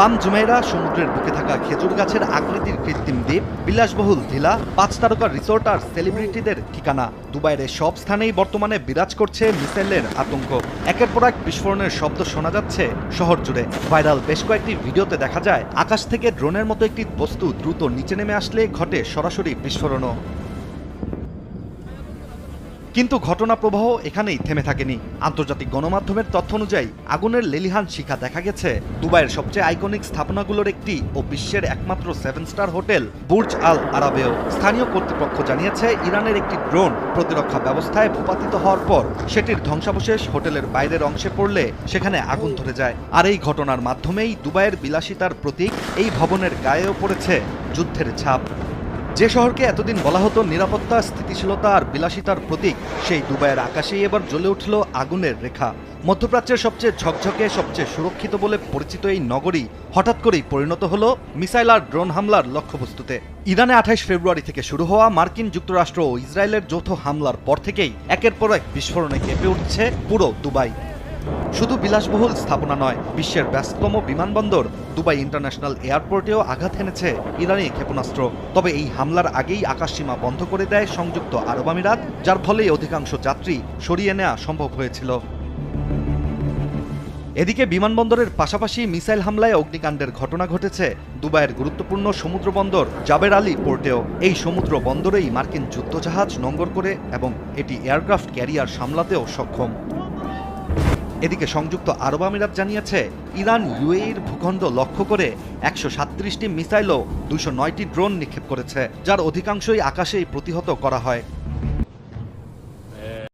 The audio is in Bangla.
পাম জুমেইরা সমুদ্রের বুকে থাকা খেজুর গাছের আকৃতির কৃত্রিম দ্বীপ, বিলাসবহুল ভিলা, 5 তারকার রিসোর্ট আর সেলিব্রিটিদের ঠিকানা। দুবাইয়ের সব স্থানেই বর্তমানে বিরাজ করছে মিসাইলের আতঙ্ক। একের পর এক বিস্ফোরণের শব্দ শোনা যাচ্ছে শহর জুড়ে। ভাইরাল বেশ কয়েকটি ভিডিওতে দেখা যায় আকাশ থেকে ড্রোনের মতো একটি বস্তু দ্রুত নিচে নেমে আসলে ঘটে সরাসরি বিস্ফোরণও। কিন্তু ঘটনা প্রবাহ এখানেই থেমে থাকেনি। আন্তর্জাতিক গণমাধ্যমের তথ্য অনুযায়ী আগুনের লেলিহান শিখা দেখা গেছে দুবাইয়ের সবচেয়ে আইকনিক স্থাপনাগুলোর একটি ও বিশ্বের একমাত্র 7 স্টার হোটেল বুর্জ আল আরাবেও। স্থানীয় কর্তৃপক্ষ জানিয়েছে ইরানের একটি ড্রোন প্রতিরক্ষা ব্যবস্থায় ভূপাতিত হওয়ার পর সেটির ধ্বংসাবশেষ হোটেলের বাইরের অংশে পড়লে সেখানে আগুন ধরে যায়। আর এই ঘটনার মাধ্যমেই দুবাইয়ের বিলাসিতার প্রতীক এই ভবনের গায়েও পড়েছে যুদ্ধের ছাপ। যে শহরকে এতদিন বলা হতো নিরাপত্তা, স্থিতিশীলতা আর বিলাসিতার প্রতীক, সেই দুবাইয়ের আকাশেই এবার জ্বলে উঠল আগুনের রেখা। মধ্যপ্রাচ্যের সবচেয়ে ঝকঝকে, সবচেয়ে সুরক্ষিত বলে পরিচিত এই নগরী হঠাৎ করেই পরিণত হলো মিসাইল আর ড্রোন হামলার লক্ষ্যবস্তুতে। ইরানে 28 ফেব্রুয়ারি থেকে শুরু হওয়া মার্কিন যুক্তরাষ্ট্র ও ইসরায়েলের যৌথ হামলার পর থেকেই একের পর এক বিস্ফোরণে কেঁপে উঠছে পুরো দুবাই। শুধু বিলাসবহুল স্থাপনা নয়, বিশ্বের ব্যস্ততম বিমানবন্দর দুবাই ইন্টারন্যাশনাল এয়ারপোর্টেও আঘাত হেনেছে ইরানি ক্ষেপণাস্ত্র। তবে এই হামলার আগেই আকাশসীমা বন্ধ করে দেয় সংযুক্ত আরব আমিরাত, যার ফলেই অধিকাংশ যাত্রী সরিয়ে নেওয়া সম্ভব হয়েছিল। এদিকে বিমানবন্দরের পাশাপাশি মিসাইল হামলায় অগ্নিকাণ্ডের ঘটনা ঘটেছে দুবাইয়ের গুরুত্বপূর্ণ সমুদ্র বন্দর জাবের আলী পোর্টেও। এই সমুদ্র বন্দরেই মার্কিন যুদ্ধজাহাজ নোঙর করে এবং এটি এয়ারক্রাফট ক্যারিয়ার সামলাতেও সক্ষম। এদিকে সংযুক্ত আরব আমিরাত জানিয়েছে ইরান ইউএইর ভূখণ্ড লক্ষ্য করে 137টি মিসাইল ও 209টি ড্রোন নিক্ষেপ করেছে, যার অধিকাংশই আকাশেই প্রতিহত করা হয়।